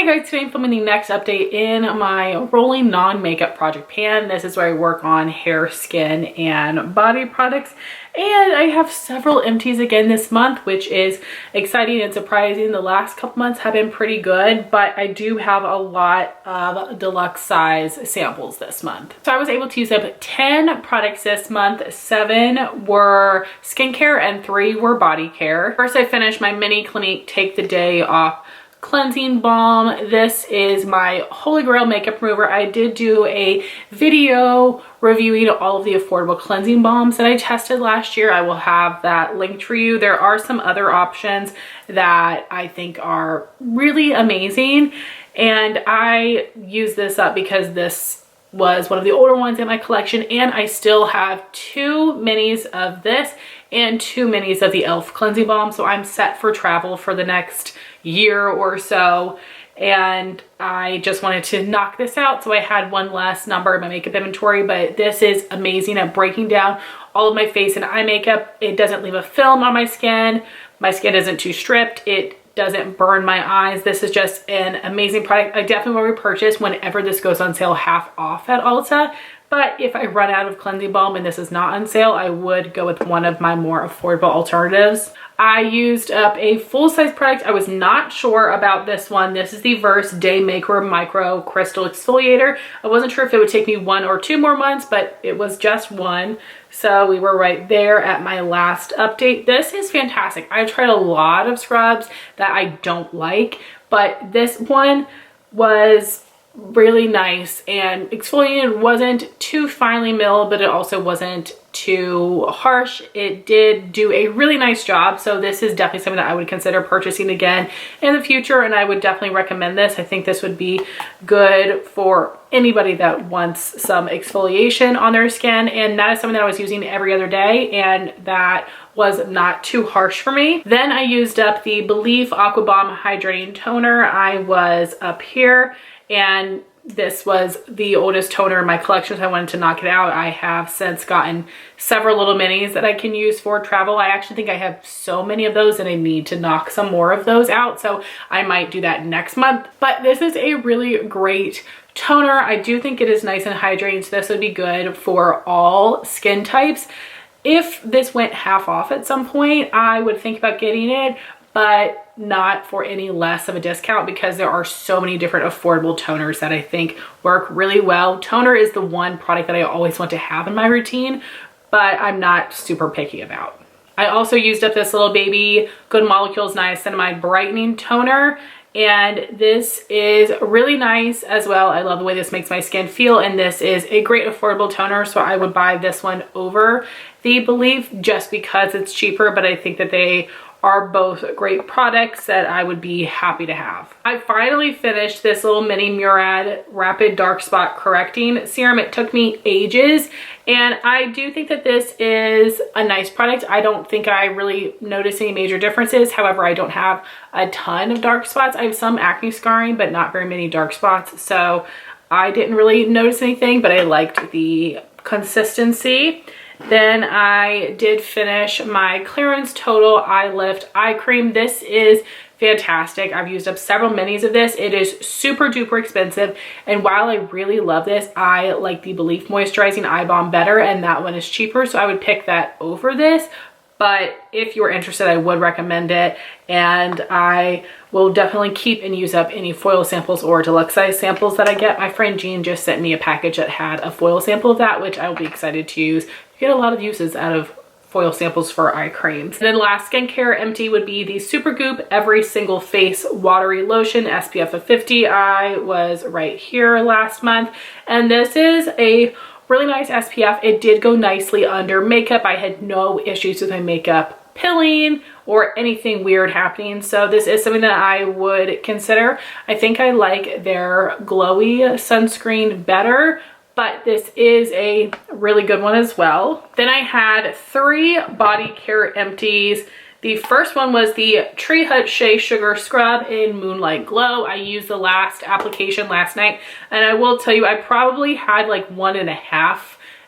Hey guys, today I'm filming the next update in my rolling non-makeup project pan. This is where I work on hair, skin, and body products. And I have several empties again this month, which is exciting and surprising. The last couple months have been pretty good, but I do have a lot of deluxe size samples this month. So I was able to use up 10 products this month. 7 were skincare and 3 were body care. First, I finished my mini Clinique Take the Day Off cleansing balm. This is my holy grail makeup remover. I did do a video reviewing all of the affordable cleansing balms that I tested last year. I will have that linked for you. There are some other options that I think are really amazing, and I use this up because this was one of the older ones in my collection, and I still have 2 minis of this and 2 minis of the e.l.f. cleansing balm, so I'm set for travel for the next year or so, and I just wanted to knock this out, so I had one less number in my makeup inventory. But this is amazing at breaking down all of my face and eye makeup. It doesn't leave a film on my skin isn't too stripped, it doesn't burn my eyes. This is just an amazing product. I definitely will repurchase whenever this goes on sale half off at Ulta. But if I run out of cleansing balm and this is not on sale, I would go with one of my more affordable alternatives. I used up a full-size product. I was not sure about this one. This is the Verse Day Maker Micro Crystal Exfoliator. I wasn't sure if it would take me 1 or 2 more months, but it was just 1. So we were right there at my last update. This is fantastic. I've tried a lot of scrubs that I don't like, but this one was really nice and exfoliated. Wasn't too finely milled, but it also wasn't too harsh. It did do a really nice job, so this is definitely something that I would consider purchasing again in the future, and I would definitely recommend this. I think this would be good for anybody that wants some exfoliation on their skin, and that is something that I was using every other day, and that was not too harsh for me. Then I used up the Belif Aqua Balm Hydrating Toner. I was up here, and this was the oldest toner in my collection, so I wanted to knock it out. I have since gotten several little minis that I can use for travel. I actually think I have so many of those and I need to knock some more of those out, so I might do that next month. But this is a really great toner. I do think it is nice and hydrating, so this would be good for all skin types. If this went half off at some point, I would think about getting it, but not for any less of a discount, because there are so many different affordable toners that I think work really well. Toner is the one product that I always want to have in my routine, but I'm not super picky about. I also used up this little baby Good Molecules Niacinamide Brightening Toner, and this is really nice as well. I love the way this makes my skin feel, and this is a great affordable toner, so I would buy this one over the Belif just because it's cheaper, but I think that they are both great products that I would be happy to have. I finally finished this little mini Murad Rapid Dark Spot Correcting Serum. It took me ages, and I do think that this is a nice product. I don't think I really notice any major differences. However, I don't have a ton of dark spots. I have some acne scarring, but not very many dark spots. So I didn't really notice anything, but I liked the consistency. Then I did finish my Clarins Total Eye Lift Eye Cream. This is fantastic. I've used up several minis of this. It is super duper expensive, and while I really love this, I like the Belif Moisturizing Eye Balm better, and that one is cheaper, so I would pick that over this. But if you're interested, I would recommend it, and I will definitely keep and use up any foil samples or deluxe size samples that I get. My friend Jean just sent me a package that had a foil sample of that, which I will be excited to use. You get a lot of uses out of foil samples for eye creams. And then last skincare empty would be the SuperGoop Every Single Face Watery Lotion SPF of 50. I was right here last month, and this is a really nice SPF. It did go nicely under makeup. I had no issues with my makeup pilling or anything weird happening, so this is something that I would consider. I think I like their glowy sunscreen better, but this is a really good one as well. Then I had 3 body care empties. The first one was the Tree Hut Shea Sugar Scrub in Moonlight Glow. I used the last application last night, and I will tell you, I probably had like 1.5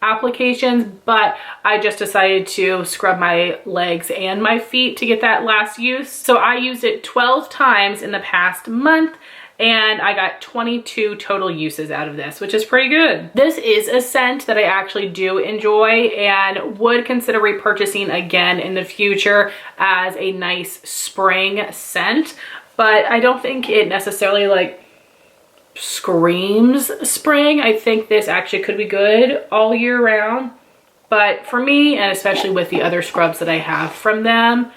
applications, but I just decided to scrub my legs and my feet to get that last use. So I used it 12 times in the past month, and I got 22 total uses out of this, which is pretty good. This is a scent that I actually do enjoy and would consider repurchasing again in the future as a nice spring scent, but I don't think it necessarily like screams spring. I think this actually could be good all year round, but for me, and especially with the other scrubs that I have from them,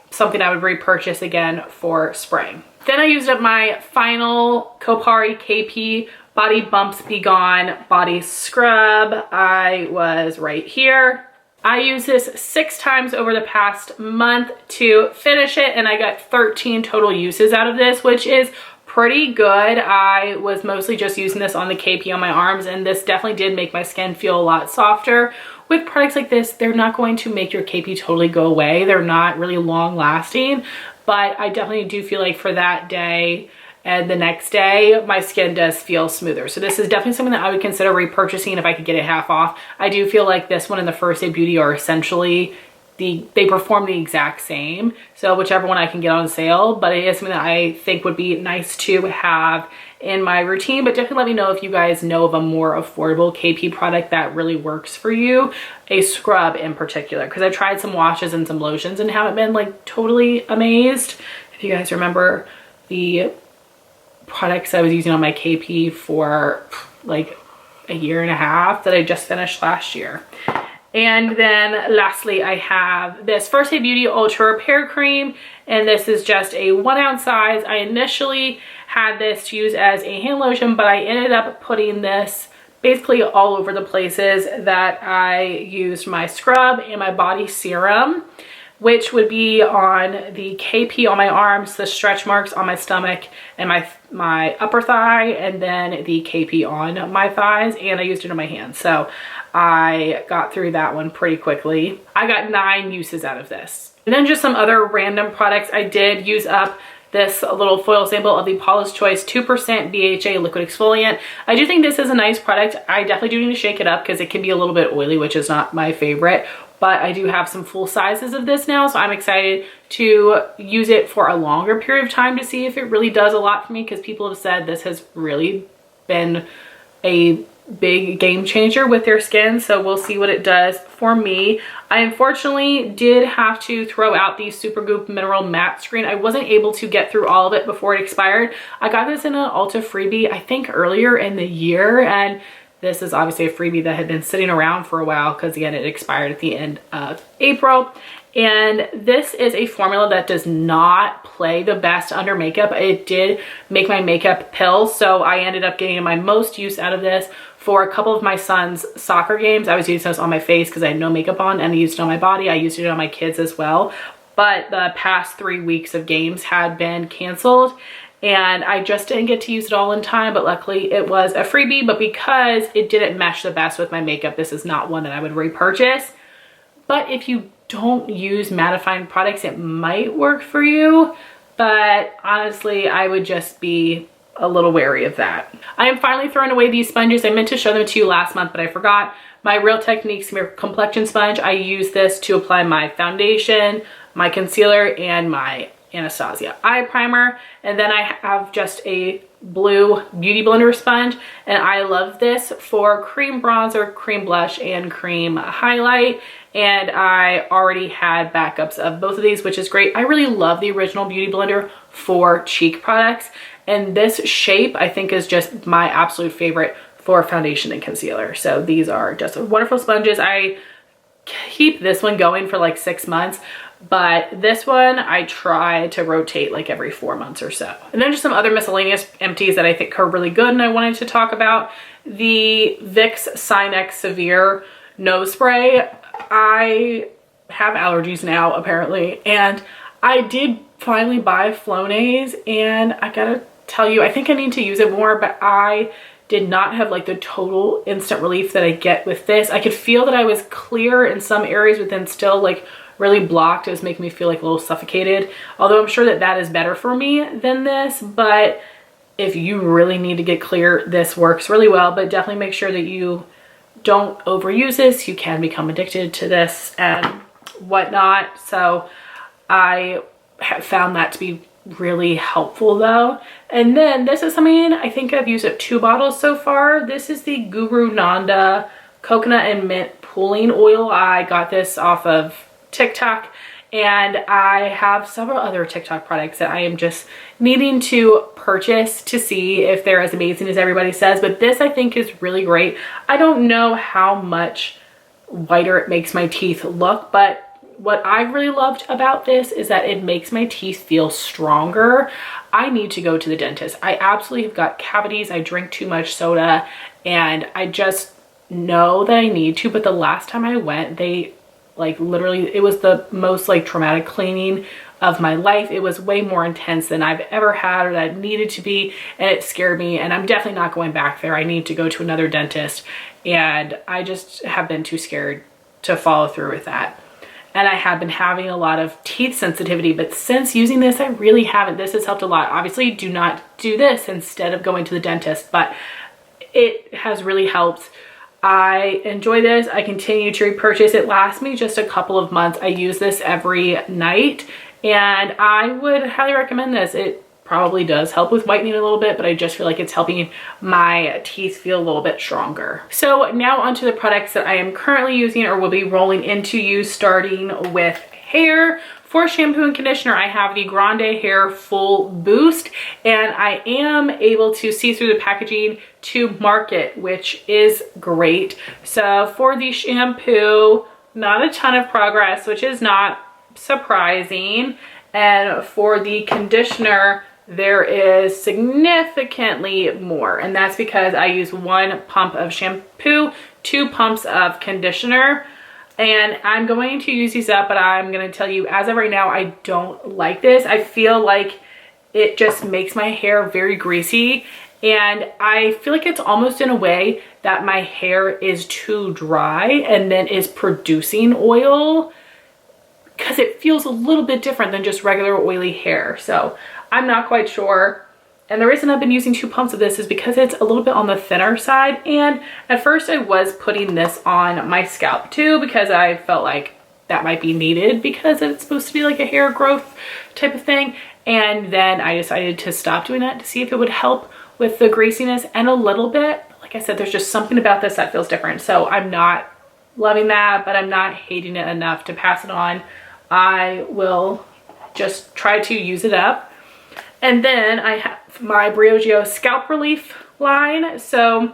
something I would repurchase again for spring. Then I used up my final Kopari KP Body Bumps Be Gone body scrub. I was right here. I used this 6 times over the past month to finish it, and I got 13 total uses out of this, which is pretty good. I was mostly just using this on the KP on my arms, and this definitely did make my skin feel a lot softer. With products like this, they're not going to make your KP totally go away. They're not really long lasting, but I definitely do feel like for that day and the next day, my skin does feel smoother. So this is definitely something that I would consider repurchasing if I could get it half off. I do feel like this one and the First Aid Beauty are essentially they perform the exact same, so whichever one I can get on sale, but it is something that I think would be nice to have in my routine. But definitely let me know if you guys know of a more affordable KP product that really works for you, a scrub in particular, because I tried some washes and some lotions and haven't been like totally amazed. If you guys remember the products I was using on my KP for like a year and a half that I just finished last year. And then lastly, I have this First Aid Beauty Ultra Repair Cream, and this is just a 1 ounce size. I initially had this to use as a hand lotion, but I ended up putting this basically all over the places that I used my scrub and my body serum, which would be on the KP on my arms, the stretch marks on my stomach and my upper thigh, and then the KP on my thighs, and I used it on my hands. So I got through that one pretty quickly. I got 9 uses out of this. And then just some other random products. I did use up this little foil sample of the Paula's Choice 2% BHA liquid exfoliant. I do think this is a nice product. I definitely do need to shake it up because it can be a little bit oily, which is not my favorite, but I do have some full sizes of this now, so I'm excited to use it for a longer period of time to see if it really does a lot for me, because people have said this has really been a big game changer with their skin, so we'll see what it does for me. I unfortunately did have to throw out the SuperGoop Mineral Matte Screen. I wasn't able to get through all of it before it expired. I got this in an Ulta freebie, I think earlier in the year, and this is obviously a freebie that had been sitting around for a while because again, it expired at the end of April. And this is a formula that does not play the best under makeup. It did make my makeup pill, so I ended up getting my most use out of this for a couple of my son's soccer games. I was using this on my face because I had no makeup on, and I used it on my body. I used it on my kids as well. But the past 3 weeks of games had been canceled, and I just didn't get to use it all in time, but luckily it was a freebie. But because it didn't mesh the best with my makeup, this is not one that I would repurchase. But if you don't use mattifying products, it might work for you, but honestly, I would just be a little wary of that. I am finally throwing away these sponges. I meant to show them to you last month, but I forgot. My Real Technique Smear Complexion Sponge. I use this to apply my foundation, my concealer, and my Anastasia eye primer. And then I have just a blue beauty blender sponge, and I love this for cream bronzer, cream blush, and cream highlight. And I already had backups of both of these, which is great. I really love the original beauty blender for cheek products, and this shape I think is just my absolute favorite for foundation and concealer. So these are just wonderful sponges. I keep this one going for like 6 months, but this one I try to rotate like every 4 months or so. And then just some other miscellaneous empties that I think are really good and I wanted to talk about. The Vicks Sinex Severe Nose Spray. I have allergies now apparently, and I did finally buy Flonase, and I gotta tell you, I think I need to use it more, but I did not have like the total instant relief that I get with this. I could feel that I was clear in some areas, but then still like really blocked. It was making me feel like a little suffocated, although I'm sure that that is better for me than this. But if you really need to get clear, this works really well, but definitely make sure that you don't overuse this. You can become addicted to this and whatnot. So I have found that to be really helpful though. And then this is something I think I've used up 2 bottles so far. This is the Guru Nanda Coconut and Mint Pooling Oil. I got this off of TikTok, and I have several other TikTok products that I am just needing to purchase to see if they're as amazing as everybody says. But this I think is really great. I don't know how much whiter it makes my teeth look, but what I really loved about this is that it makes my teeth feel stronger. I need to go to the dentist. I absolutely have got cavities. I drink too much soda, and I just know that I need to. But the last time I went, they like literally, it was the most like traumatic cleaning of my life. It was way more intense than I've ever had or that it needed to be, and it scared me, and I'm definitely not going back there. I need to go to another dentist, and I just have been too scared to follow through with that. And I have been having a lot of teeth sensitivity, but since using this, I really haven't. This has helped a lot. Obviously, do not do this instead of going to the dentist, but it has really helped. I enjoy this. I continue to repurchase. It lasts me just a couple of months. I use this every night, and I would highly recommend this. It probably does help with whitening a little bit, but I just feel like it's helping my teeth feel a little bit stronger. So now onto the products that I am currently using or will be rolling into use, starting with hair. For shampoo and conditioner, I have the Grande Hair Full Boost, and I am able to see through the packaging to mark it, which is great. So for the shampoo, not a ton of progress, which is not surprising. And for the conditioner, there is significantly more, and that's because I use 1 pump of shampoo, 2 pumps of conditioner. And I'm going to use these up, but I'm going to tell you, as of right now, I don't like this. I feel like it just makes my hair very greasy, and I feel like it's almost in a way that my hair is too dry and then is producing oil, because it feels a little bit different than just regular oily hair. So I'm not quite sure. And the reason I've been using 2 pumps of this is because it's a little bit on the thinner side. And at first I was putting this on my scalp too, because I felt like that might be needed because it's supposed to be like a hair growth type of thing. And then I decided to stop doing that to see if it would help with the greasiness and a little bit. Like I said, there's just something about this that feels different. So I'm not loving that, but I'm not hating it enough to pass it on. I will just try to use it up. And then I have my Briogeo Scalp Relief line. So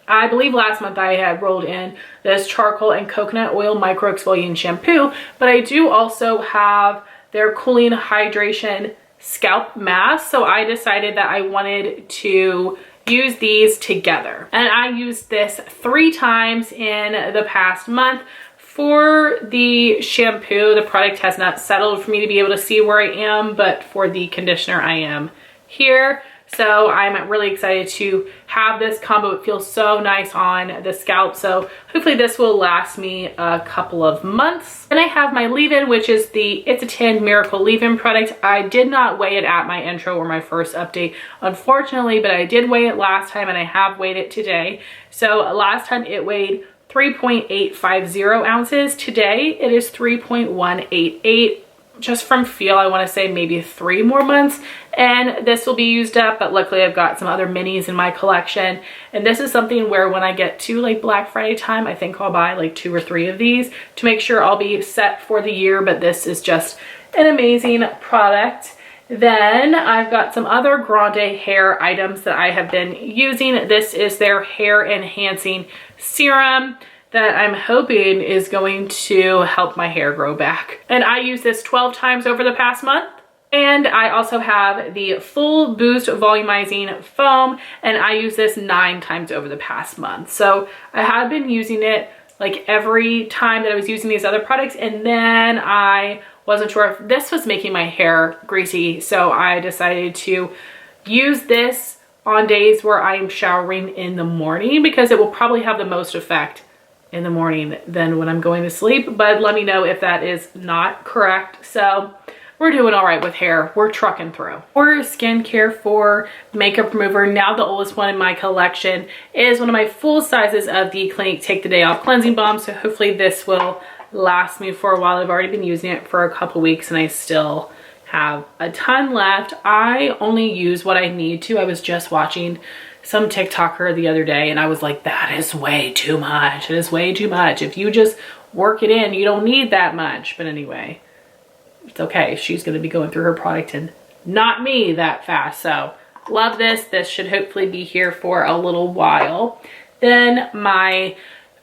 I believe last month I had rolled in this charcoal and coconut oil micro exfoliating shampoo, but I do also have their cooling hydration scalp mask. So I decided that I wanted to use these together. And I used this 3 times in the past month. For the shampoo, the product has not settled for me to be able to see where I am, but for the conditioner, I am here. So I'm really excited to have this combo. It feels so nice on the scalp. So hopefully this will last me a couple of months. Then I have my leave-in, which is the It's a 10 Miracle Leave-In product. I did not weigh it at my intro or my first update, unfortunately, but I did weigh it last time, and I have weighed it today. So last time it weighed 3.850 ounces. Today it is 3.188. Just from feel, I want to say maybe 3 more months and this will be used up, but luckily I've got some other minis in my collection, and this is something where when I get to like Black Friday time, I think I'll buy like 2 or 3 of these to make sure I'll be set for the year. But this is just an amazing product. Then I've got some other Grande hair items that I have been using. This is their hair enhancing serum that I'm hoping is going to help my hair grow back. And I use this 12 times over the past month. And I also have the Full Boost Volumizing Foam, and I use this 9 times over the past month. So I have been using it like every time that I was using these other products, and then I wasn't sure if this was making my hair greasy, so I decided to use this on days where I'm showering in the morning, because it will probably have the most effect in the morning than when I'm going to sleep. But let me know if that is not correct. So we're doing all right with hair. We're trucking through. For skincare, for makeup remover, now the oldest one in my collection is one of my full sizes of the Clinique Take the Day Off Cleansing Balm. So hopefully this will last me for a while. I've already been using it for a couple weeks and I still have a ton left. I only use what I need to. I was just watching some TikToker the other day and I was like, that is way too much. It is way too much. If you just work it in, you don't need that much. But anyway, it's okay. She's going to be going through her product and not me that fast. So love this. This should hopefully be here for a little while. Then my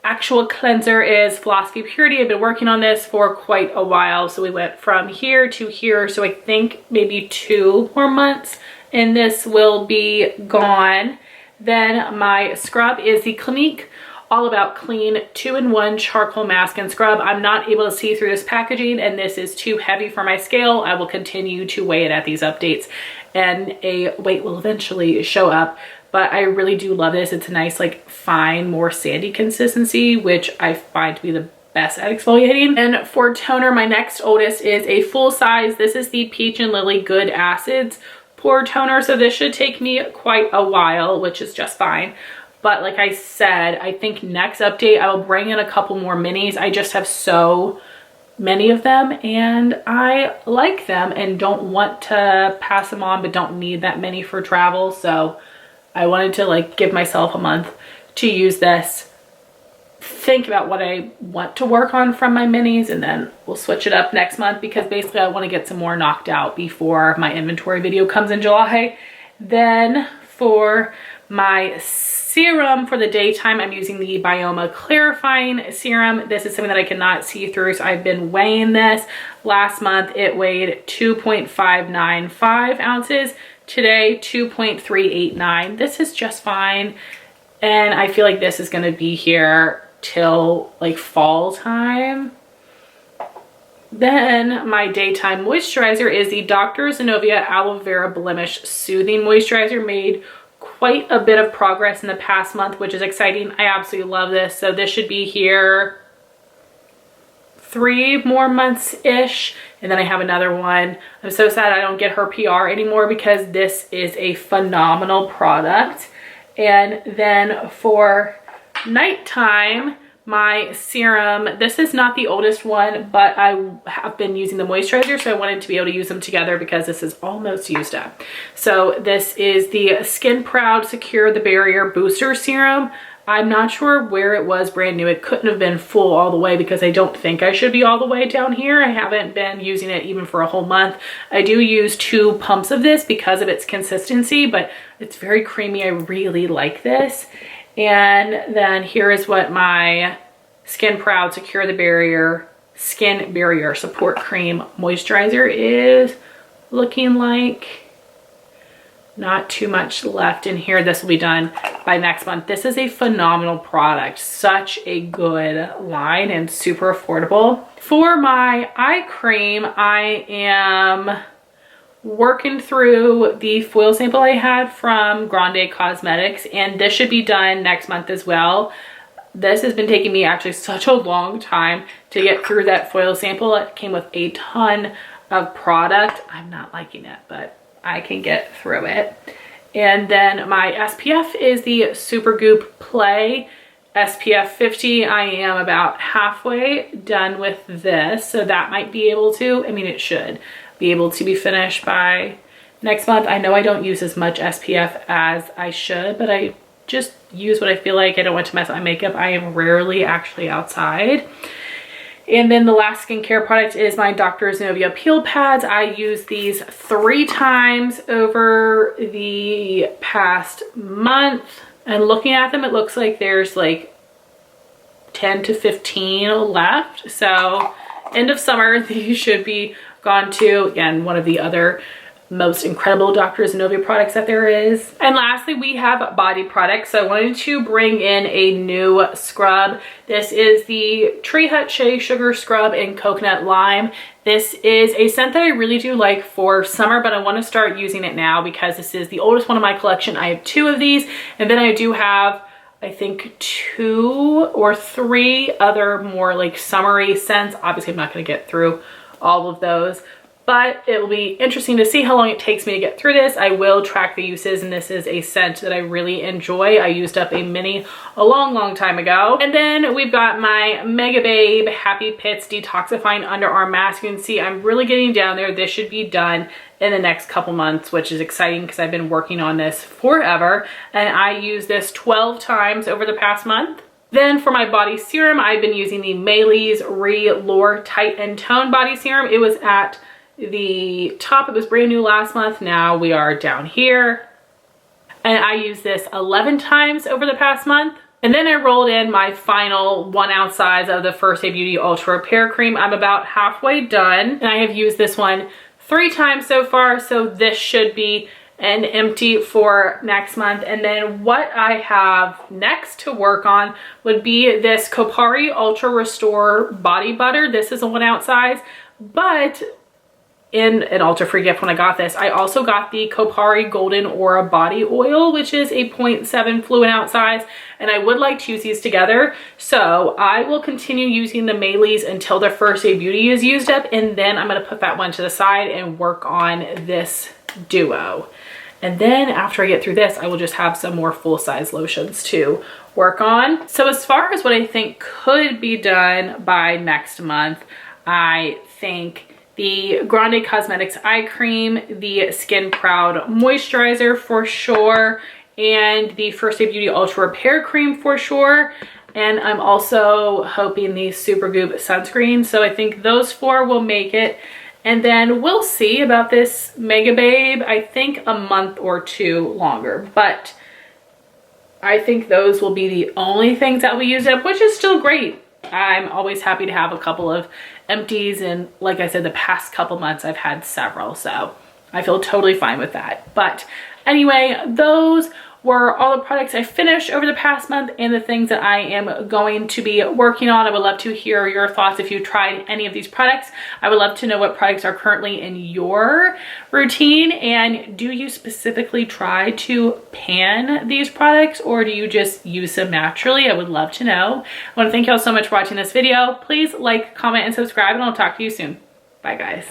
actual cleanser is Philosophy Purity. I've been working on this for quite a while. So we went from here to here. So I think maybe 2 more months and this will be gone. Then my scrub is the Clinique All About Clean 2-in-1 Charcoal Mask and Scrub. I'm not able to see through this packaging and this is too heavy for my scale. I will continue to weigh it at these updates and a weight will eventually show up. But I really do love this. It's a nice, like, fine, more sandy consistency, which I find to be the best at exfoliating. And for toner, my next oldest is a full size. This is the Peach and Lily Good Acids Pore Toner. So this should take me quite a while, which is just fine. But like I said, I think next update, I will bring in a couple more minis. I just have so many of them and I like them and don't want to pass them on, but don't need that many for travel. So I wanted to like give myself a month to use this, think about what I want to work on from my minis, and then we'll switch it up next month because basically I want to get some more knocked out before my inventory video comes in July. Then for my serum for the daytime, I'm using the Byoma Clarifying Serum. This is something that I cannot see through, so I've been weighing this. Last month it weighed 2.595 ounces. Today, 2.389. This is just fine. And I feel like this is gonna be here till like fall time. Then my daytime moisturizer is the Dr. Zenovia Aloe Vera Blemish Soothing Moisturizer. Made quite a bit of progress in the past month, which is exciting. I absolutely love this. So this should be here 3 more months-ish, and then I have another one. I'm so sad I don't get her PR anymore because this is a phenomenal product. And then for nighttime, my serum, this is not the oldest one, but I have been using the moisturizer, so I wanted to be able to use them together because this is almost used up. So this is the Skin Proud Secure the Barrier Booster Serum. I'm not sure where it was brand new. It couldn't have been full all the way because I don't think I should be all the way down here. I haven't been using it even for a whole month. I do use 2 pumps of this because of its consistency, but it's very creamy. I really like this. And then here is what my Skin Proud Secure the Barrier Skin Barrier Support Cream Moisturizer is looking like. Not too much left in here. This will be done by next month. This is a phenomenal product. Such a good line and super affordable. For my eye cream, I am working through the foil sample I had from Grande Cosmetics, and this should be done next month as well. This has been taking me actually such a long time to get through that foil sample. It came with a ton of product. I'm not liking it, but I can get through it. And then my SPF is the SuperGoop Play SPF 50. I am about halfway done with this, so that might be able to, I mean, it should be able to be finished by next month. I know I don't use as much SPF as I should, but I just use what I feel like. I don't want to mess up my makeup. I am rarely actually outside. And then the last skincare product is my Dr. Zenovia Peel Pads. I use these 3 times over the past month. And looking at them, it looks like there's like 10 to 15 left. So end of summer, these should be gone too. Again, one of the other most incredible Dr. Zenovia products that there is. And lastly, we have body products. So I wanted to bring in a new scrub. This is the Tree Hut Shea Sugar Scrub in Coconut Lime. This is a scent that I really do like for summer, but I want to start using it now because this is the oldest one in my collection. I have 2 of these, and then I do have, I think, 2 or 3 other more like summery scents. Obviously, I'm not going to get through all of those, but it will be interesting to see how long it takes me to get through this. I will track the uses, and this is a scent that I really enjoy. I used up a mini a long time ago. And then we've got my Mega Babe Happy Pits Detoxifying Underarm Mask. You can see I'm really getting down there. This should be done in the next couple months, which is exciting because I've been working on this forever. And I used this 12 times over the past month. Then for my body serum, I've been using the Maylis Relure Tight and Tone Body Serum. It was at the top. It was brand new last month. Now we are down here. And I used this 11 times over the past month. And then I rolled in my final 1 ounce size of the First Aid Beauty Ultra Repair Cream. I'm about halfway done, and I have used this one 3 times so far. So this should be an empty for next month. And then what I have next to work on would be this Kopari Ultra Restore Body Butter. This is a 1 ounce size, but in an ultra free gift when I got this, I also got the Kopari Golden Aura Body Oil, which is a 0.7 fluid ounce size, and I would like to use these together. So I will continue using the Maylis until the First Aid Beauty is used up, and then I'm going to put that one to the side and work on this duo. And then after I get through this, I will just have some more full-size lotions to work on. So as far as what I think could be done by next month, I think the Grande Cosmetics Eye Cream, the Skin Proud Moisturizer for sure, and the First Aid Beauty Ultra Repair Cream for sure. And I'm also hoping the SuperGoop sunscreen. So I think those 4 will make it. And then we'll see about this Mega Babe, I think a month or 2 longer. But I think those will be the only things that we use up, which is still great. I'm always happy to have a couple of empties, and like I said, the past couple months I've had several, so I feel totally fine with that. But anyway, those were all the products I finished over the past month and the things that I am going to be working on. I would love to hear your thoughts if you tried any of these products. I would love to know what products are currently in your routine, and do you specifically try to pan these products, or do you just use them naturally? I would love to know. I want to thank you all so much for watching this video. Please like, comment, and subscribe, and I'll talk to you soon. Bye guys.